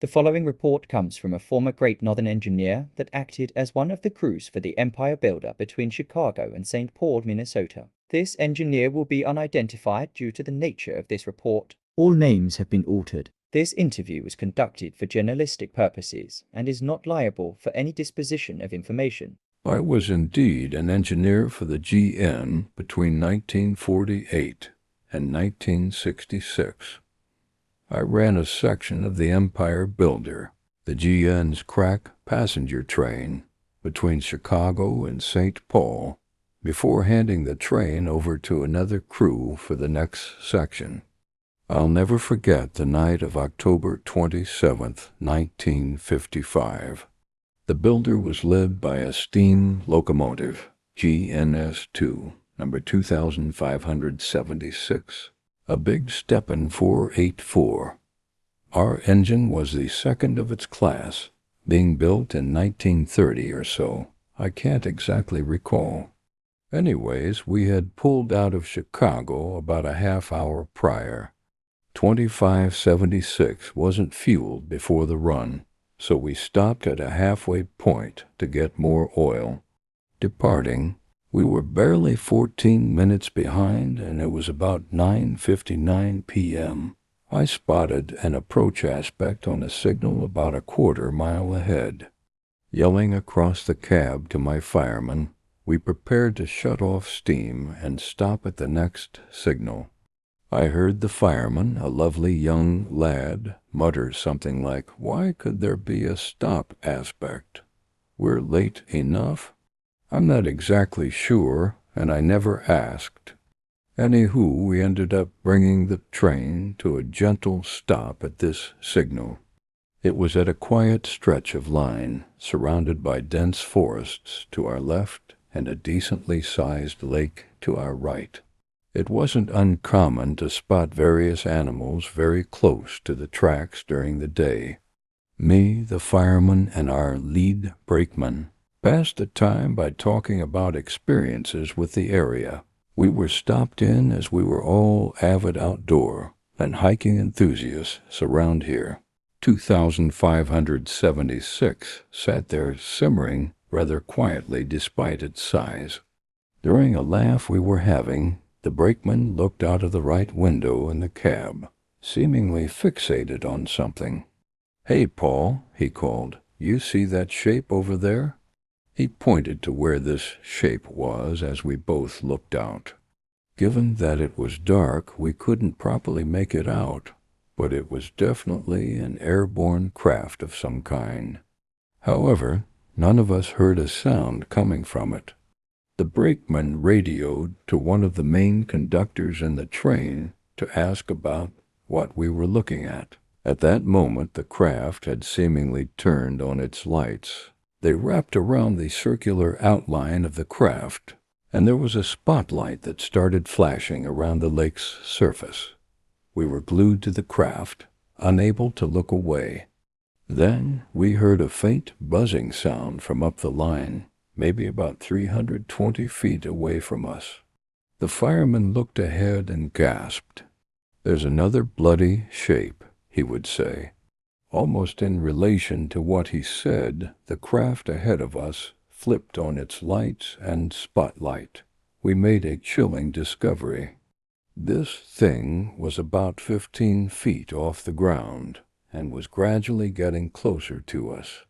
The following report comes from a former Great Northern engineer that acted as one of the crews for the Empire Builder between Chicago and St. Paul, Minnesota. This engineer will be unidentified due to the nature of this report. All names have been altered. This interview was conducted for journalistic purposes and is not liable for any disposition of information. I was indeed an engineer for the GN between 1948 and 1966. I ran a section of the Empire Builder, the GN's crack passenger train, between Chicago and St. Paul, before handing the train over to another crew for the next section. I'll never forget the night of October 27th, 1955. The Builder was led by a steam locomotive, GNS2, number 2576, a big Stepan 484. Our engine was the second of its class, being built in 1930 or so. I can't exactly recall. Anyways, we had pulled out of Chicago about a half hour prior. 2576 wasn't fueled before the run, so we stopped at a halfway point to get more oil. Departing, we were barely 14 minutes behind, and it was about 9:59 p.m. I spotted an approach aspect on a signal about a quarter mile ahead. Yelling across the cab to my fireman, we prepared to shut off steam and stop at the next signal. I heard the fireman, a lovely young lad, mutter something like, "Why could there be a stop aspect? We're late enough?" I'm not exactly sure, and I never asked. Anywho, we ended up bringing the train to a gentle stop at this signal. It was at a quiet stretch of line, surrounded by dense forests to our left and a decently sized lake to our right. It wasn't uncommon to spot various animals very close to the tracks during the day. Me, the fireman, and our lead brakeman passed the time by talking about experiences with the area. We were stopped in as we were all avid outdoor and hiking enthusiasts around here. 2576 sat there simmering rather quietly despite its size. During a laugh we were having, the brakeman looked out of the right window in the cab, seemingly fixated on something. "Hey, Paul," he called, "you see that shape over there?" He pointed to where this shape was as we both looked out. Given that it was dark, we couldn't properly make it out, but it was definitely an airborne craft of some kind. However, none of us heard a sound coming from it. The brakeman radioed to one of the main conductors in the train to ask about what we were looking at. At that moment, the craft had seemingly turned on its lights. They wrapped around the circular outline of the craft, and there was a spotlight that started flashing around the lake's surface. We were glued to the craft, unable to look away. Then we heard a faint buzzing sound from up the line, maybe about 320 feet away from us. The fireman looked ahead and gasped. "There's another bloody shape," he would say. Almost in relation to what he said, the craft ahead of us flipped on its lights and spotlight. We made a chilling discovery. This thing was about 15 feet off the ground and was gradually getting closer to us.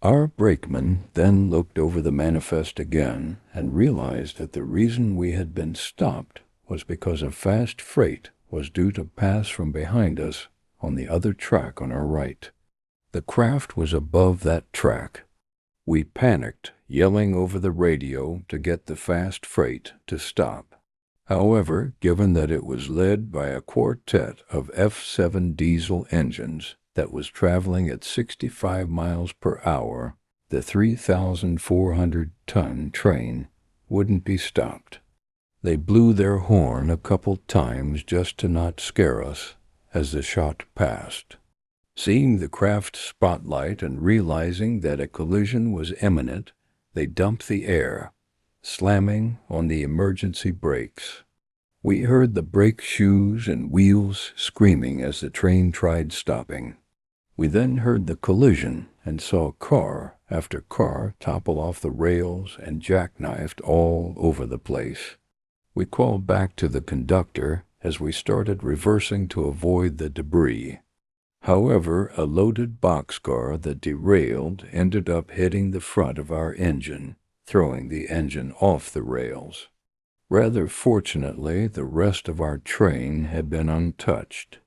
Our brakeman then looked over the manifest again and realized that the reason we had been stopped was because a fast freight was due to pass from behind us on the other track on our right. The craft was above that track. We panicked, yelling over the radio to get the fast freight to stop. However, given that it was led by a quartet of F7 diesel engines that was traveling at 65 miles per hour, the 3,400-ton train wouldn't be stopped. They blew their horn a couple times just to not scare us as the shot passed. Seeing the craft's spotlight and realizing that a collision was imminent, they dumped the air, slamming on the emergency brakes. We heard the brake shoes and wheels screaming as the train tried stopping. We then heard the collision and saw car after car topple off the rails and jackknifed all over the place. We called back to the conductor as we started reversing to avoid the debris. However, a loaded boxcar that derailed ended up hitting the front of our engine, throwing the engine off the rails. Rather fortunately, the rest of our train had been untouched.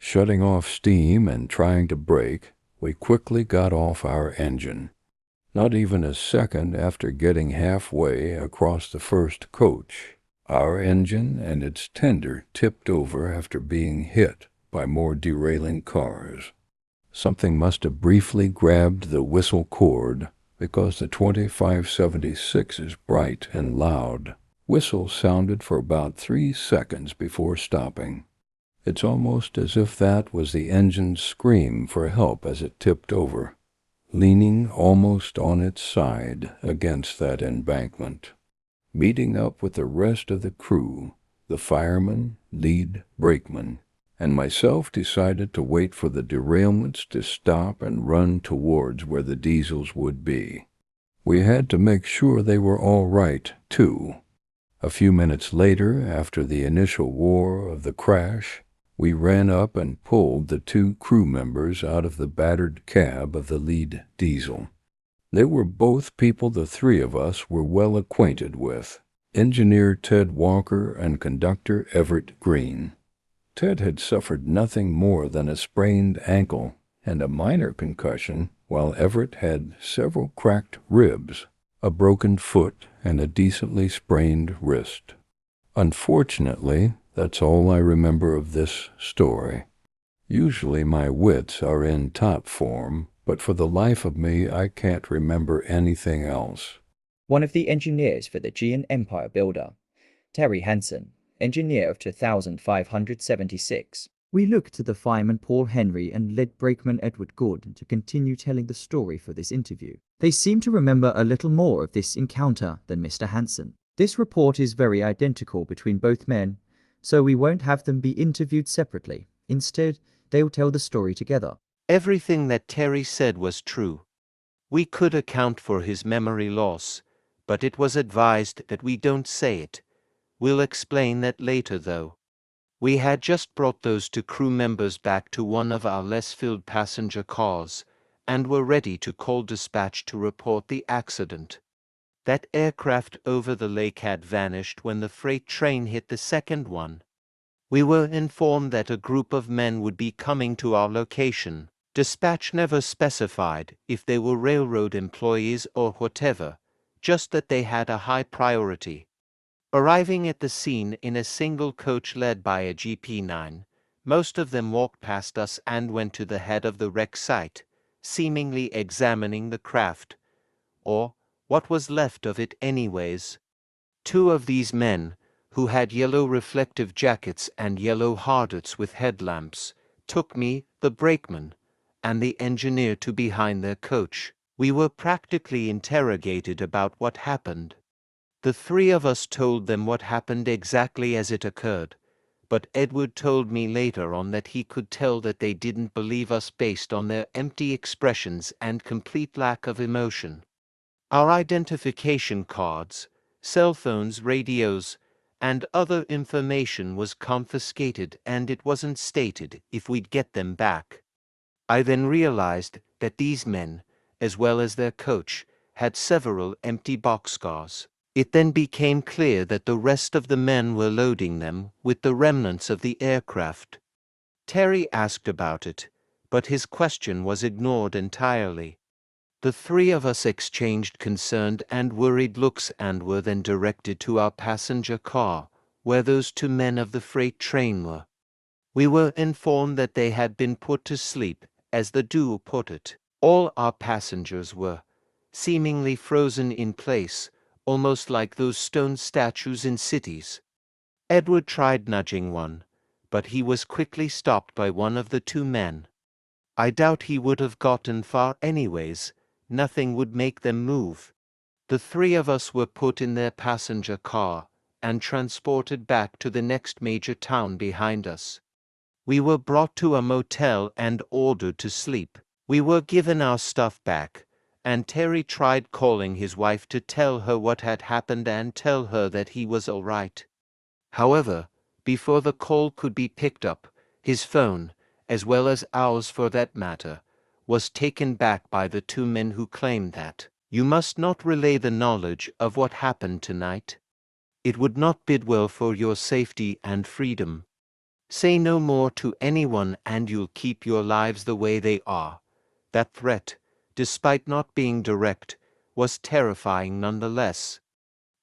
Shutting off steam and trying to brake, we quickly got off our engine. Not even a second after getting halfway across the first coach, our engine and its tender tipped over after being hit by more derailing cars. Something must have briefly grabbed the whistle cord, because the 2576's bright and loud whistle sounded for about 3 seconds before stopping. It's almost as if that was the engine's scream for help as it tipped over, leaning almost on its side against that embankment. Meeting up with the rest of the crew, the fireman, lead brakeman, and myself decided to wait for the derailments to stop and run towards where the diesels would be. We had to make sure they were all right, too. A few minutes later, after the initial roar of the crash, we ran up and pulled the 2 crew members out of the battered cab of the lead diesel. They were both people the 3 of us were well acquainted with, Engineer Ted Walker and Conductor Everett Green. Ted had suffered nothing more than a sprained ankle and a minor concussion, while Everett had several cracked ribs, a broken foot, and a decently sprained wrist. Unfortunately, that's all I remember of this story. Usually my wits are in top form, but for the life of me I can't remember anything else. One of the engineers for the Gian Empire builder, Terry Hansen, engineer of 2576. We looked to the fireman Paul Henry and lead brakeman Edward Gordon to continue telling the story for this interview. They seem to remember a little more of this encounter than Mr. Hansen. This report is very identical between both men, so we won't have them be interviewed separately. Instead, they'll tell the story together. Everything that Terry said was true. We could account for his memory loss, but it was advised that we don't say it. We'll explain that later, though. We had just brought those 2 crew members back to one of our less filled passenger cars, and were ready to call dispatch to report the accident. That aircraft over the lake had vanished when the freight train hit the second one. We were informed that a group of men would be coming to our location. Dispatch never specified if they were railroad employees or whatever, just that they had a high priority. Arriving at the scene in a single coach led by a GP9, most of them walked past us and went to the head of the wreck site, seemingly examining the craft, or what was left of it anyways. 2 of these men, who had yellow reflective jackets and yellow hardhats with headlamps, took me, the brakeman, and the engineer to behind their coach. We were practically interrogated about what happened. The 3 of us told them what happened exactly as it occurred, but Edward told me later on that he could tell that they didn't believe us based on their empty expressions and complete lack of emotion. Our identification cards, cell phones, radios, and other information was confiscated, and it wasn't stated if we'd get them back. I then realized that these men, as well as their coach, had several empty boxcars. It then became clear that the rest of the men were loading them with the remnants of the aircraft. Terry asked about it, but his question was ignored entirely. The 3 of us exchanged concerned and worried looks and were then directed to our passenger car, where those 2 men of the freight train were. We were informed that they had been put to sleep, as the duo put it. All our passengers were seemingly frozen in place, almost like those stone statues in cities. Edward tried nudging one, but he was quickly stopped by one of the 2 men. I doubt he would have gotten far anyways. Nothing would make them move. The 3 of us were put in their passenger car and transported back to the next major town behind us. We were brought to a motel and ordered to sleep. We were given our stuff back, and Terry tried calling his wife to tell her what had happened and tell her that he was all right. However, before the call could be picked up, his phone, as well as ours for that matter, was taken back by the two men who claimed that you must not relay the knowledge of what happened tonight. It would not bid well for your safety and freedom. Say no more to anyone and you'll keep your lives the way they are. That threat, despite not being direct, was terrifying nonetheless.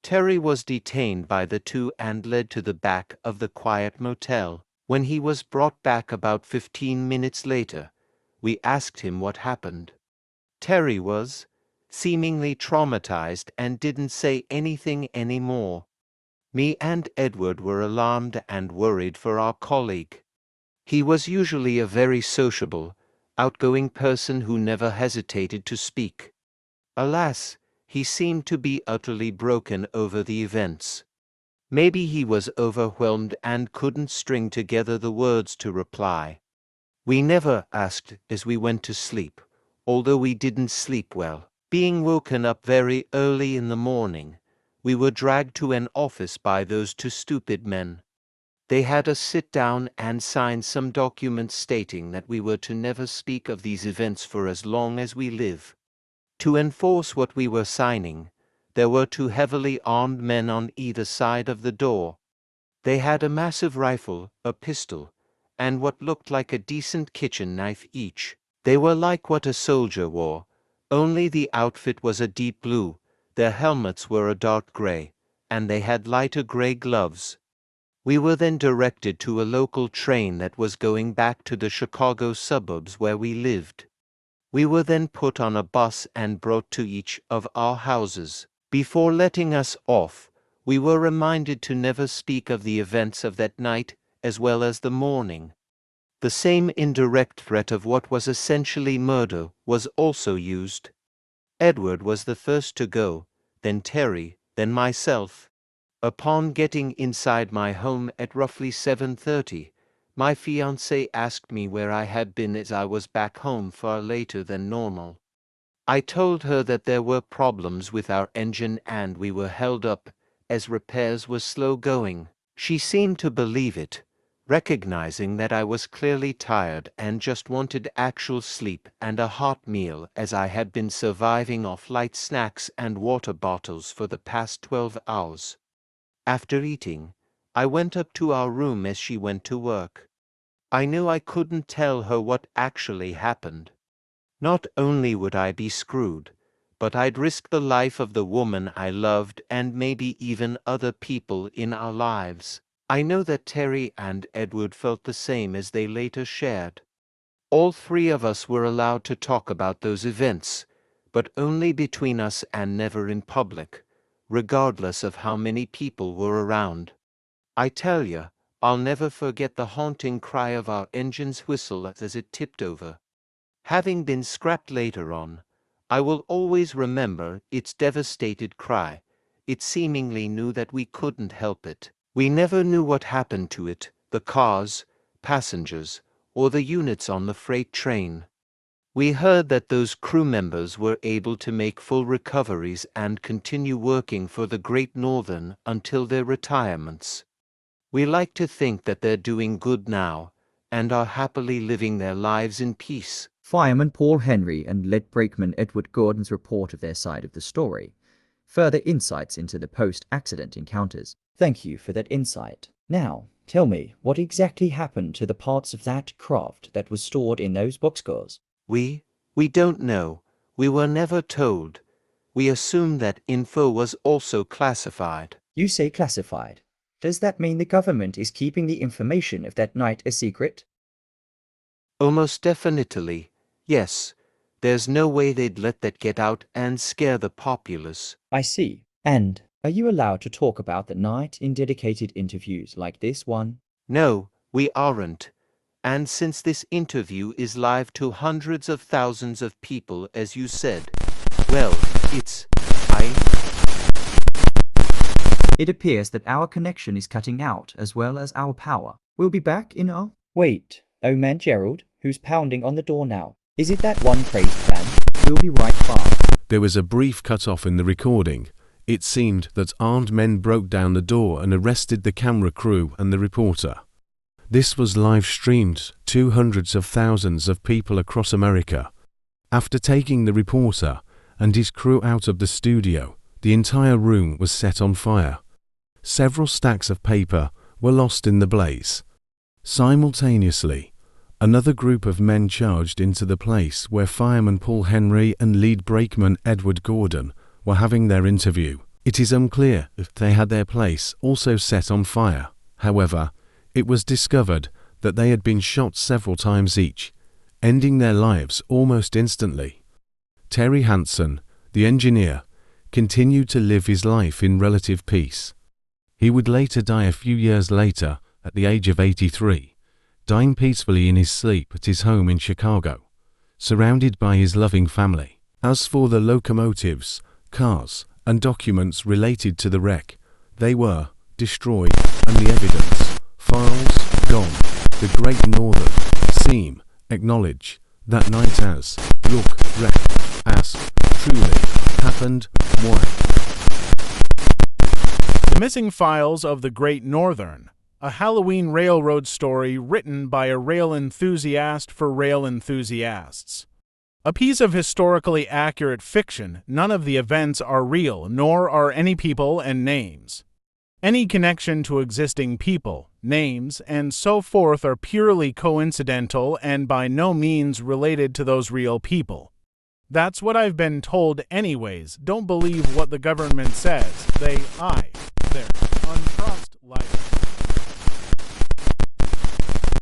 Terry was detained by the two and led to the back of the quiet motel. When he was brought back about 15 minutes later, we asked him what happened. Terry was seemingly traumatized and didn't say anything anymore. Me and Edward were alarmed and worried for our colleague. He was usually a very sociable, outgoing person who never hesitated to speak. Alas, he seemed to be utterly broken over the events. Maybe he was overwhelmed and couldn't string together the words to reply. We never asked as we went to sleep, although we didn't sleep well. Being woken up very early in the morning, we were dragged to an office by those two stupid men. They had us sit down and sign some documents stating that we were to never speak of these events for as long as we live. To enforce what we were signing, there were two heavily armed men on either side of the door. They had a massive rifle, a pistol, and what looked like a decent kitchen knife each. They were like what a soldier wore, only the outfit was a deep blue, their helmets were a dark gray, and they had lighter gray gloves. We were then directed to a local train that was going back to the Chicago suburbs where we lived. We were then put on a bus and brought to each of our houses. Before letting us off, we were reminded to never speak of the events of that night as well as the morning. The same indirect threat of what was essentially murder was also used. Edward was the first to go, then Terry, then myself. Upon getting inside my home at roughly 7:30, my fiancée asked me where I had been as I was back home far later than normal. I told her that there were problems with our engine and we were held up as repairs were slow going. She seemed to believe it, recognizing that I was clearly tired and just wanted actual sleep and a hot meal as I had been surviving off light snacks and water bottles for the past 12 hours. After eating, I went up to our room as she went to work. I knew I couldn't tell her what actually happened. Not only would I be screwed, but I'd risk the life of the woman I loved and maybe even other people in our lives. I know that Terry and Edward felt the same as they later shared. All three of us were allowed to talk about those events, but only between us and never in public, regardless of how many people were around. I tell you, I'll never forget the haunting cry of our engine's whistle as it tipped over. Having been scrapped later on, I will always remember its devastated cry. It seemingly knew that we couldn't help it. We never knew what happened to it, the cars, passengers, or the units on the freight train. We heard that those crew members were able to make full recoveries and continue working for the Great Northern until their retirements. We like to think that they're doing good now and are happily living their lives in peace. Fireman Paul Henry and lead brakeman Edward Gordon's report of their side of the story. Further insights into the post-accident encounters. Thank you for that insight. Now, tell me, what exactly happened to the parts of that craft that was stored in those boxcars? We don't know. We were never told. We assumed that info was also classified. You say classified. Does that mean the government is keeping the information of that night a secret? Almost definitely, yes. There's no way they'd let that get out and scare the populace. I see. And are you allowed to talk about the night in dedicated interviews like this one? No, we aren't. And since this interview is live to hundreds of thousands of people, as you said, well, It appears that our connection is cutting out as well as our power. We'll be back in a Wait, oh man Gerald, who's pounding on the door now? Is it that one crazed man? We'll be right back. There was a brief cut-off in the recording. It seemed that armed men broke down the door and arrested the camera crew and the reporter. This was live-streamed to hundreds of thousands of people across America. After taking the reporter and his crew out of the studio, the entire room was set on fire. Several stacks of paper were lost in the blaze. Simultaneously, another group of men charged into the place where fireman Paul Henry and lead brakeman Edward Gordon were having their interview. It is unclear if they had their place also set on fire. However, it was discovered that they had been shot several times each, ending their lives almost instantly. Terry Hansen, the engineer, continued to live his life in relative peace. He would later die a few years later at the age of 83, dying peacefully in his sleep at his home in Chicago, surrounded by his loving family. As for the locomotives, cars, and documents related to the wreck, they were destroyed, and the evidence, files, gone. The Great Northern seem acknowledge that night as look wreck as truly happened. Why? The Missing Files of the Great Northern, a Halloween Railroad story written by a rail enthusiast for rail enthusiasts. A piece of historically accurate fiction. None of the events are real, nor are any people and names. Any connection to existing people, names, and so forth are purely coincidental and by no means related to those real people. That's what I've been told anyways. Don't believe what the government says. Their uncrossed life.